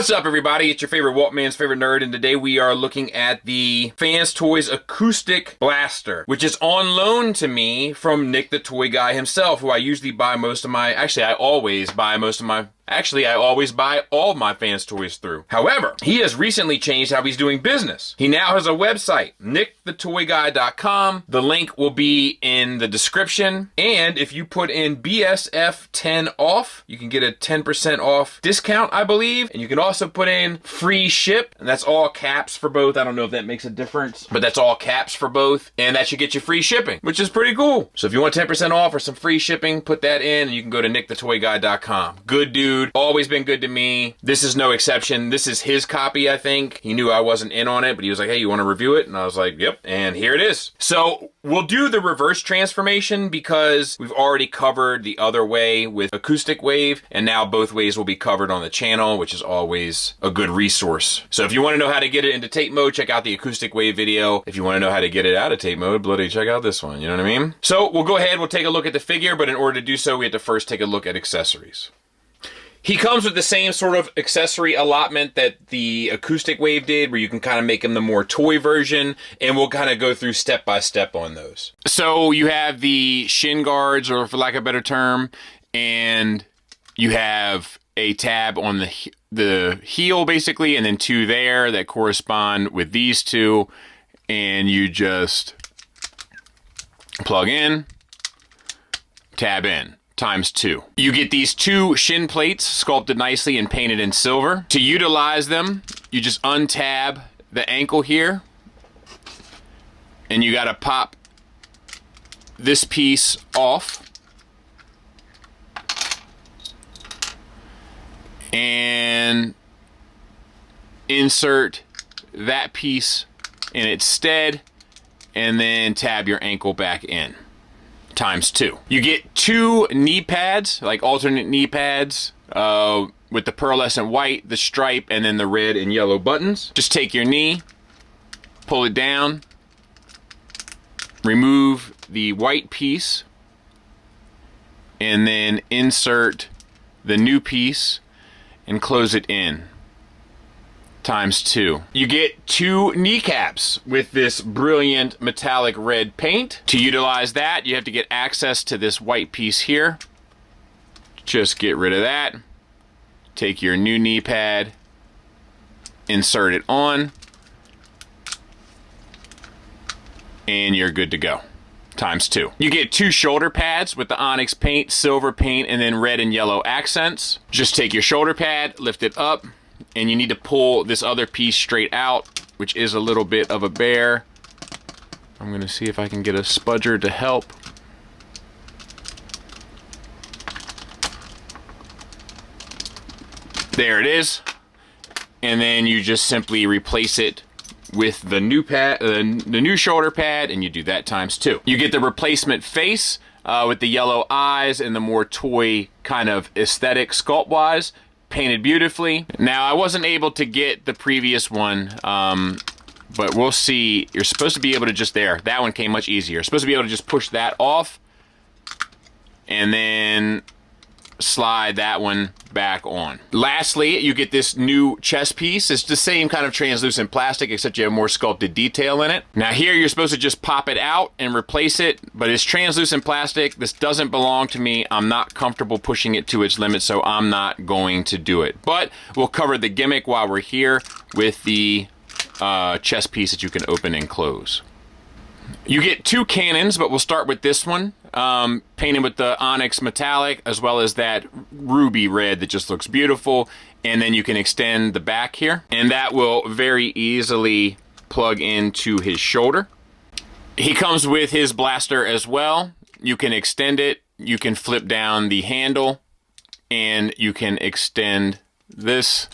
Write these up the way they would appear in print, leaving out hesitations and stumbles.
What's up, everybody? It's your favorite Walkman's favorite nerd, and today we are looking at the FansToys Acoustic Blaster, which is on loan to me from Nick the Toy Guy himself, who I usually buy most of my, I always buy all my FansToys through. However, he has recently changed how he's doing business. He now has a website, nickthetoyguy.com. The link will be in the description, and if you put in BSF10 off, you can get a 10% off discount, I believe, and you can also put in free ship, and that's all caps for both. I don't know if that makes a difference, but that's all caps for both, and that should get you free shipping, which is pretty cool. So if you want 10% off or some free shipping, put that in, and you can go to nickthetoyguy.com. Good dude. Always been good to me. This is no exception. This is his copy, I think. He knew I wasn't in on it, but he was like, hey, you want to review it? And I was like, yep. And here it is. So we'll do the reverse transformation because we've already covered the other way with Acoustic Wave, and now both ways will be covered on the channel, which is always a good resource. So if you want to know how to get it into tape mode, check out the Acoustic Wave video. If you want to know how to get it out of tape mode, bloody check out this one. You know what I mean? So we'll go ahead, we'll take a look at the figure, but in order to do so, we have to first take a look at accessories. He comes with the same sort of accessory allotment that the Acoustic Wave did, where you can kind of make him the more toy version, and we'll kind of go through step by step on those. So you have the shin guards, or for lack of a better term, and you have a tab on the heel, basically, and then two there that correspond with these two, and you just plug in, tab in. ×2. You get these two shin plates sculpted nicely and painted in silver. To utilize them, you just untab the ankle here, and you gotta pop this piece off, and insert that piece in its stead, and then tab your ankle back in. ×2. You get two knee pads, like alternate knee pads, with the pearlescent white, the stripe, and then the red and yellow buttons. Just take your knee, pull it down, remove the white piece, and then insert the new piece and close it in. ×2. You get two kneecaps with this brilliant metallic red paint. To utilize that, you have to get access to this white piece here. Just get rid of that. Take your new knee pad, insert it on, and you're good to go. ×2. You get two shoulder pads with the onyx paint, silver paint, and then red and yellow accents. Just take your shoulder pad, lift it up, and you need to pull this other piece straight out, which is a little bit of a bear. I'm going to see if I can get a spudger to help. There it is. And then you just simply replace it with the new pad, the new shoulder pad, and you do that ×2. You get the replacement face with the yellow eyes and the more toy kind of aesthetic sculpt-wise. Painted beautifully. Now, I wasn't able to get the previous one, but we'll see. You're supposed to be able to just there. That one came much easier. You're supposed to be able to just push that off and then slide that one back on. Lastly, you get this new chest piece. It's the same kind of translucent plastic, except you have more sculpted detail in it. Now here, you're supposed to just pop it out and replace it, but it's translucent plastic. This doesn't belong to me. I'm not comfortable pushing it to its limit, so I'm not going to do it. But we'll cover the gimmick while we're here with the chest piece that you can open and close. You get two cannons, but we'll start with this one, painted with the onyx metallic, as well as that ruby red that just looks beautiful. And then you can extend the back here, and that will very easily plug into his shoulder. He comes with his blaster as well. You can extend it, you can flip down the handle, and you can extend this,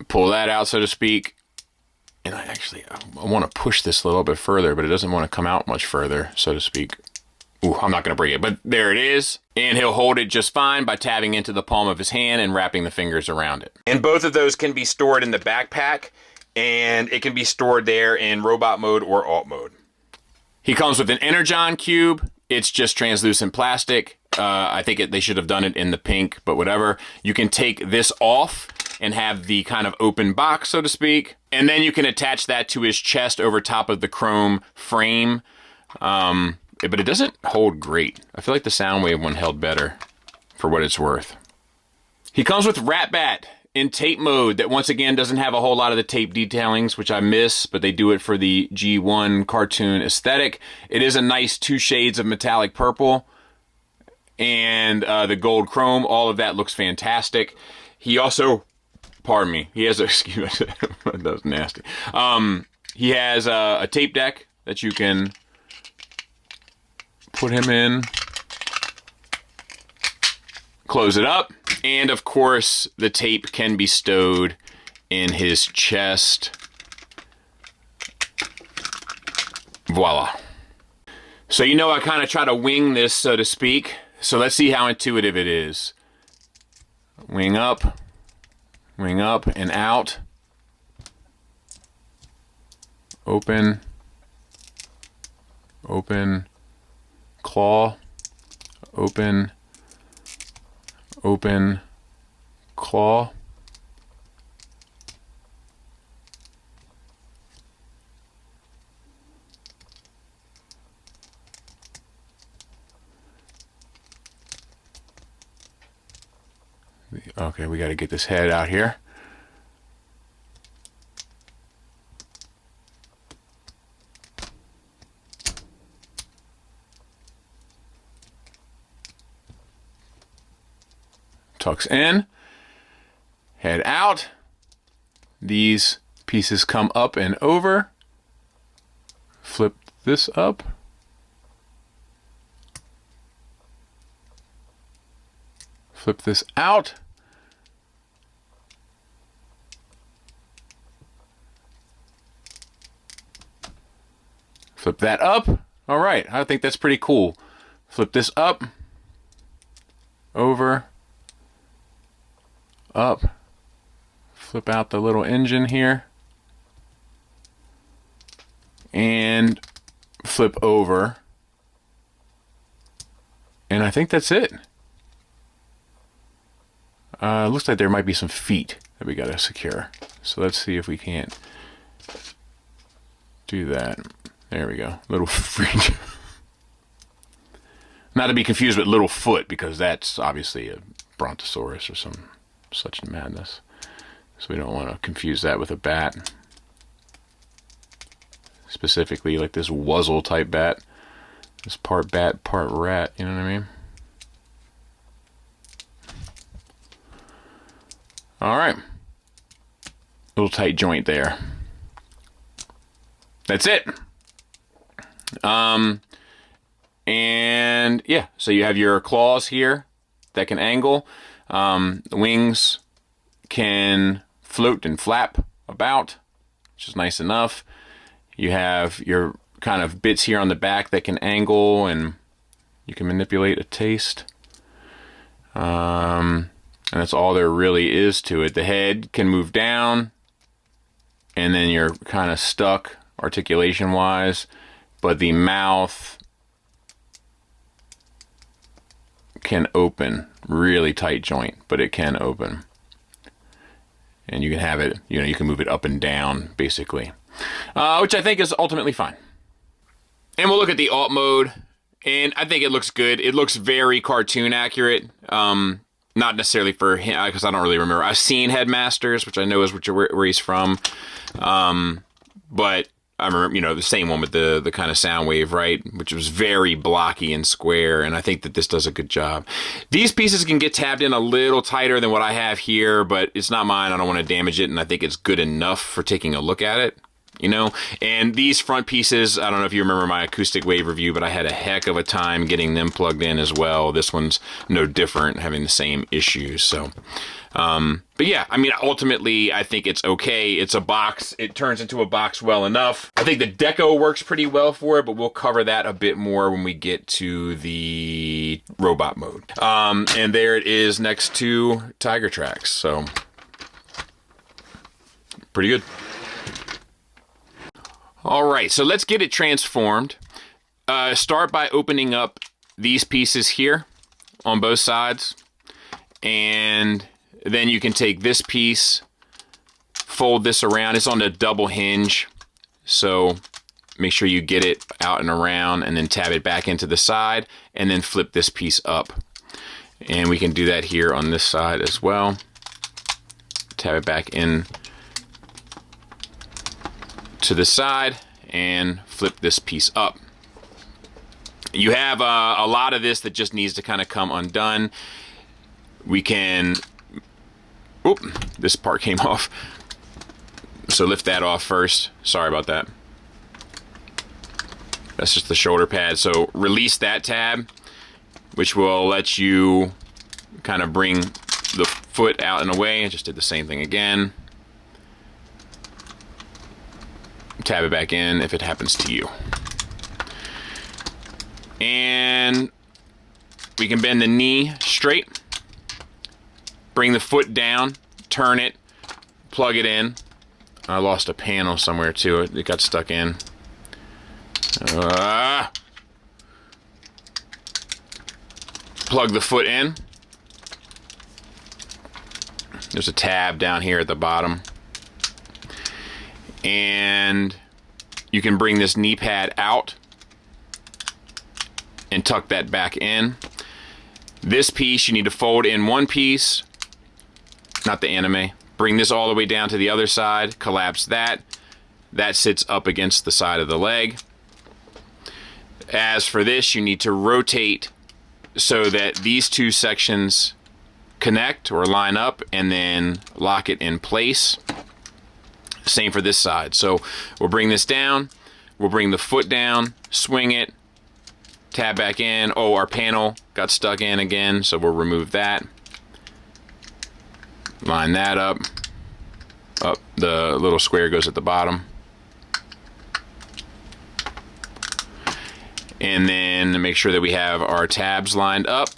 pull that out, so to speak. And I want to push this a little bit further, but it doesn't want to come out much further, so to speak. Ooh, I'm not going to break it, but there it is. And he'll hold it just fine by tabbing into the palm of his hand and wrapping the fingers around it. And both of those can be stored in the backpack, and it can be stored there in robot mode or alt mode. He comes with an Energon cube it's just translucent plastic. I think they should have done it in the pink, but whatever. You can take this off and have the kind of open box, so to speak. And then you can attach that to his chest over top of the chrome frame. But it doesn't hold great. I feel like the Soundwave one held better for what it's worth. He comes with Ratbat in tape mode that once again doesn't have a whole lot of the tape detailings, which I miss, but they do it for the G1 cartoon aesthetic. It is a nice 2 shades of metallic purple and the gold chrome. All of that looks fantastic. He also, pardon me, he has a, excuse me, that was nasty. He has a tape deck that you can put him in, close it up, and of course the tape can be stowed in his chest. Voila. So you know I kind of try to wing this, so to speak. So let's see how intuitive it is. Wing up and out. Open, open, claw, open, open, claw. Okay, we got to get this head out here. Tucks in, head out. These pieces come up and over. Flip this up. Flip this out. Flip that up. All right, I think that's pretty cool. Flip this up, over, up, flip out the little engine here, and flip over, and I think that's it. Looks like there might be some feet that we gotta secure, so let's see if we can't do that. There we go, little feet. Not to be confused with little foot, because that's obviously a brontosaurus or some such madness. So we don't want to confuse that with a bat. Specifically like this Wuzzle type bat. This part bat, part rat, you know what I mean? Alright. Little tight joint there. That's it. And yeah, so you have your claws here that can angle. The wings can float and flap about, which is nice enough. You have your kind of bits here on the back that can angle, and you can manipulate a taste. And that's all there really is to it. The head can move down, and then you're kind of stuck articulation-wise, but the mouth can open. Really tight joint, but it can open. And you can have it, you know, you can move it up and down, basically. Which I think is ultimately fine. And we'll look at the alt mode, and I think it looks good. It looks very cartoon accurate. Not necessarily for him, because I don't really remember. I've seen Headmasters, which I know is where he's from. But I remember, you know, the same one with the kind of Soundwave, right? Which was very blocky and square, and I think that this does a good job. These pieces can get tabbed in a little tighter than what I have here, but it's not mine. I don't want to damage it, and I think it's good enough for taking a look at it, you know? And these front pieces, I don't know if you remember my Acoustic Wave review, but I had a heck of a time getting them plugged in as well. This one's no different, having the same issues, so... but yeah, I mean, ultimately, I think it's okay. It's a box. It turns into a box well enough. I think the deco works pretty well for it, but we'll cover that a bit more when we get to the robot mode. And there it is next to Tiger Tracks. So, pretty good. All right, so let's get it transformed. Start by opening up these pieces here on both sides, and then you can take this piece, fold this around. It's on a double hinge, so make sure you get it out and around, and then tab it back into the side, and then flip this piece up. And we can do that here on this side as well. Tab it back in to the side and flip this piece up. You have a lot of this that just needs to kind of come undone. We can, oop, this part came off. So lift that off first. Sorry about that. That's just the shoulder pad. So release that tab, which will let you kind of bring the foot out and away. I just did the same thing again. Tab it back in if it happens to you. And we can bend the knee straight, bring the foot down, turn it, plug it in. I lost a panel somewhere too. It got stuck in. Plug the foot in. There's a tab down here at the bottom. And you can bring this knee pad out and tuck that back in. This piece you need to fold in one piece, not the anime. Bring this all the way down to the other side, collapse that. That sits up against the side of the leg. As for this, you need to rotate so that these two sections connect or line up, and then lock it in place. Same for this side. So we'll bring this down, we'll bring the foot down, swing it, tab back in. Oh, our panel got stuck in again, so we'll remove that. Line that up. Up, the little square goes at the bottom. And then make sure that we have our tabs lined up.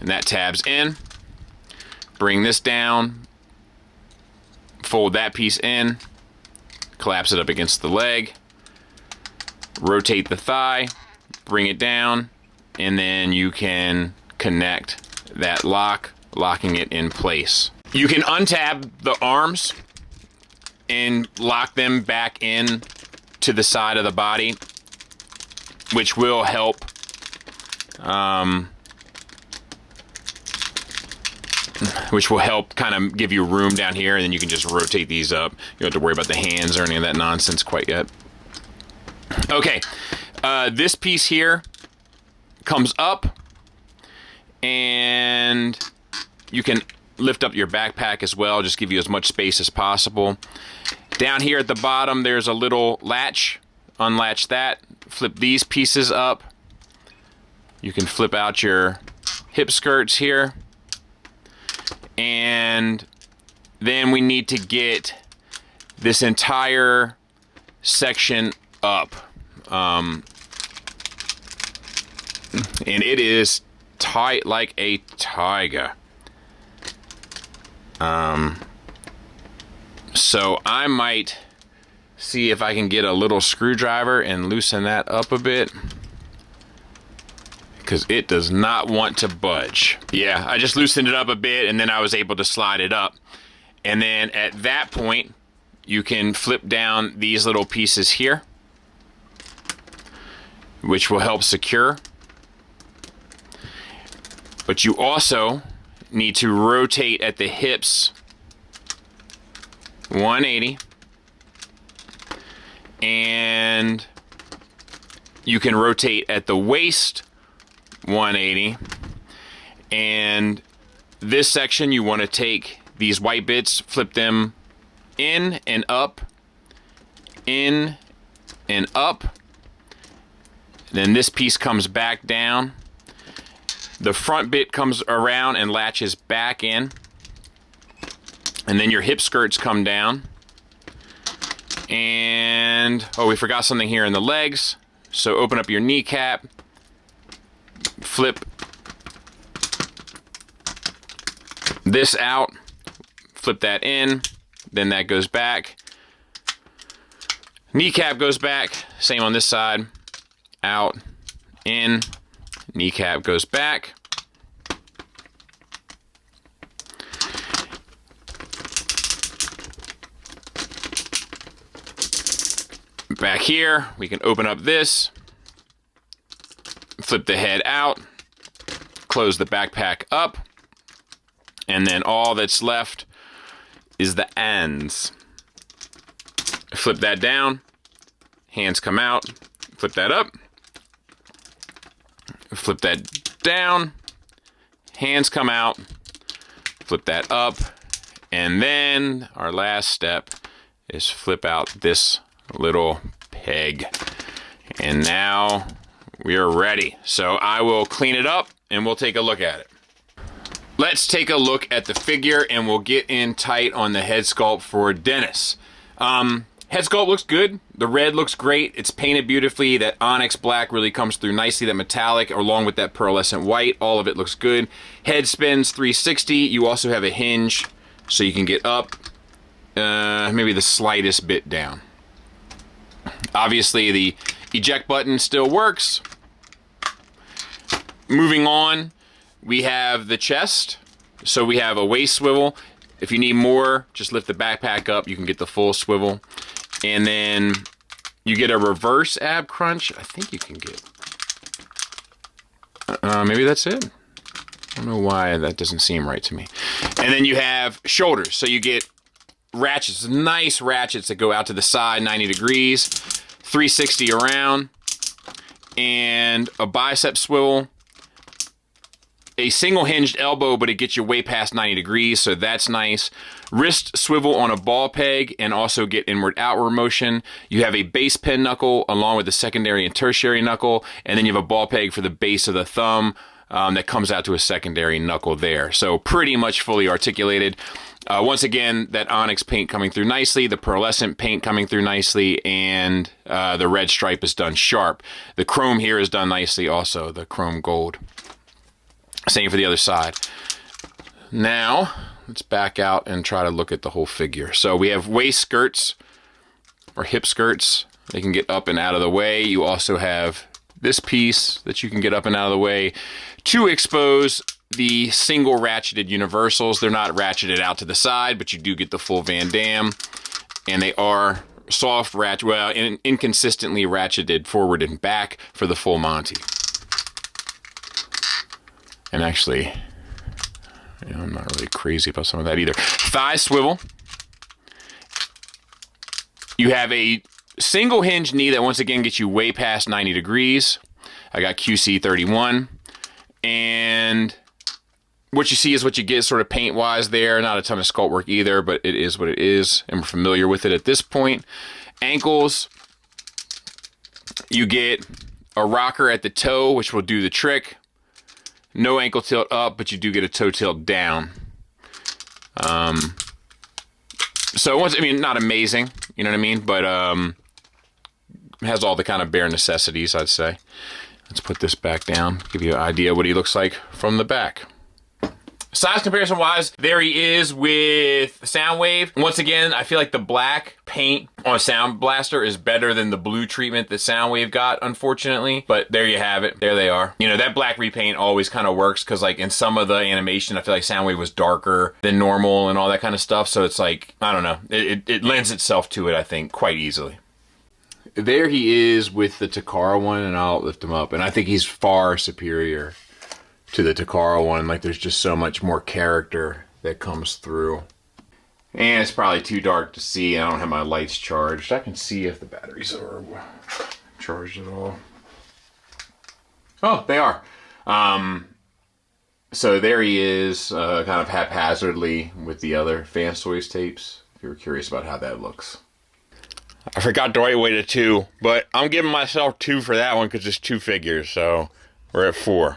And that tab's in. Bring this down. Fold that piece in. Collapse it up against the leg. Rotate the thigh. Bring it down. And then you can connect that lock, locking it in place. You can untab the arms and lock them back in to the side of the body, which will help kind of give you room down here, and then you can just rotate these up. You don't have to worry about the hands or any of that nonsense quite yet. Okay, this piece here comes up, and you can lift up your backpack as well, just give you as much space as possible. Down here at the bottom, there's a little latch. Unlatch that, flip these pieces up. You can flip out your hip skirts here. And then we need to get this entire section up. And it is tight like a tiger. So I might see if I can get a little screwdriver and loosen that up a bit, because it does not want to budge. Yeah, I just loosened it up a bit, and then I was able to slide it up. And then at that point, you can flip down these little pieces here, which will help secure. But you also need to rotate at the hips 180, and you can rotate at the waist 180. And this section, you want to take these white bits, flip them in and up, in and up. Then this piece comes back down. The front bit comes around and latches back in. And then your hip skirts come down. And, oh, we forgot something here in the legs. So open up your kneecap, flip this out, flip that in, then that goes back. Kneecap goes back, same on this side. out, in, kneecap goes back. Back here, we can open up this, flip the head out, close the backpack up, and then all that's left is the ends. Flip that down, hands come out, flip that up, flip that down, hands come out, flip that up, and then our last step is flip out this little peg. And now we are ready. So I will clean it up and we'll take a look at it. Let's take a look at the figure and we'll get in tight on the head sculpt for Dennis. Head sculpt looks good. The red looks great. It's painted beautifully. That onyx black really comes through nicely. That metallic along with that pearlescent white, all of it looks good. Head spins 360. You also have a hinge so you can get up maybe the slightest bit down. Obviously the eject button still works. Moving on, we have the chest. So we have a waist swivel. If you need more, just lift the backpack up. You can get the full swivel. And then you get a reverse ab crunch. I think you can get... maybe that's it. I don't know why that doesn't seem right to me. And then you have shoulders. So you get ratchets, nice ratchets that go out to the side, 90 degrees, 360 around, and a bicep swivel. A single hinged elbow, but it gets you way past 90 degrees, so that's nice. Wrist swivel on a ball peg and also get inward-outward motion. You have a base pin knuckle along with the secondary and tertiary knuckle, and then you have a ball peg for the base of the thumb that comes out to a secondary knuckle there. So pretty much fully articulated. Once again, that onyx paint coming through nicely, the pearlescent paint coming through nicely, and the red stripe is done sharp. The chrome here is done nicely also, the chrome gold. Same for the other side. Now, let's back out and try to look at the whole figure. So we have waist skirts, or hip skirts. They can get up and out of the way. You also have this piece that you can get up and out of the way to expose the single ratcheted universals. They're not ratcheted out to the side, but you do get the full Van Damme. And they are soft ratchet, well, inconsistently ratcheted forward and back for the full Monty. And actually, I'm not really crazy about some of that either. Thigh swivel. You have a single hinge knee that once again gets you way past 90 degrees. I got QC 31. And what you see is what you get sort of paint-wise there. Not a ton of sculpt work either, but it is what it is. And we're familiar with it at this point. Ankles. You get a rocker at the toe, which will do the trick. No ankle tilt up, but you do get a toe tilt down. So once, not amazing, you know what I mean? But has all the kind of bare necessities, I'd say. Let's put this back down, give you an idea what he looks like from the back. Size comparison wise, there he is with Soundwave. Once again, I feel like the black paint on Sound Blaster is better than the blue treatment that Soundwave got, unfortunately. But there you have it. There they are. You know, that black repaint always kind of works because like in some of the animation, I feel like Soundwave was darker than normal and all that kind of stuff. So it's like, I don't know. It lends itself to it, I think, quite easily. There he is with the Takara one, and I'll lift him up. And I think he's far superior to the Takara one. Like there's just so much more character that comes through. And it's probably too dark to see. I don't have my lights charged. I can see if the batteries are charged at all. Oh, they are. So there he is, kind of haphazardly with the other FansToys tapes, if you were curious about how that looks. I forgot the right way to 2, but I'm giving myself 2 for that one because it's 2 figures, so we're at 4.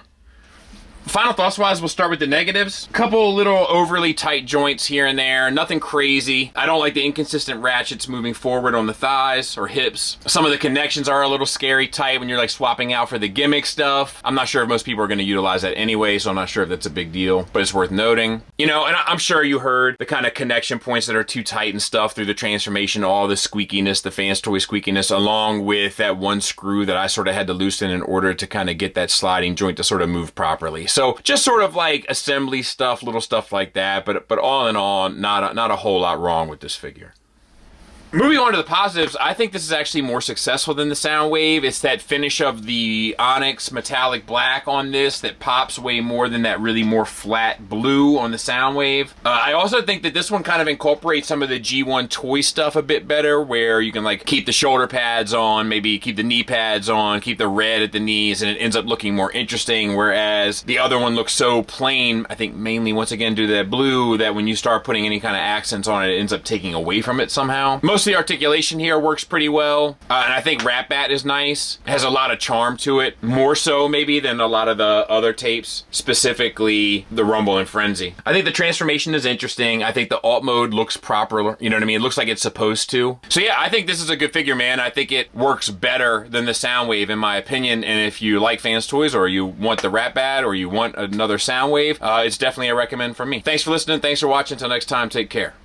Final thoughts wise, we'll start with the negatives. Couple little overly tight joints here and there, nothing crazy. I don't like the inconsistent ratchets moving forward on the thighs or hips. Some of the connections are a little scary tight when you're like swapping out for the gimmick stuff. I'm not sure if most people are going to utilize that anyway, so I'm not sure if that's a big deal, but it's worth noting. You know, and I'm sure you heard the kind of connection points that are too tight and stuff through the transformation, all the squeakiness, the FansToys squeakiness, along with that one screw that I sort of had to loosen in order to kind of get that sliding joint to sort of move properly. So just sort of like assembly stuff, little stuff like that, but all in all, not a whole lot wrong with this figure. Moving on to the positives, I think this is actually more successful than the Soundwave. It's that finish of the onyx metallic black on this that pops way more than that really more flat blue on the Soundwave. I also think that this one kind of incorporates some of the G1 toy stuff a bit better, where you can like keep the shoulder pads on, maybe keep the knee pads on, keep the red at the knees, and it ends up looking more interesting, whereas the other one looks so plain, I think mainly once again due to that blue, that when you start putting any kind of accents on it, it ends up taking away from it somehow. Most of the articulation here works pretty well, and I think Ratbat is nice. It has a lot of charm to it, more so maybe than a lot of the other tapes, specifically the Rumble and Frenzy. I think the transformation is interesting. I think the alt mode looks proper, you know what I mean? It looks like it's supposed to. So yeah, I think this is a good figure, man. I think it works better than the Soundwave in my opinion, and if you like FansToys or you want the Ratbat or you want another Soundwave, it's definitely a recommend from me. Thanks for listening. Thanks for watching. Until next time, take care.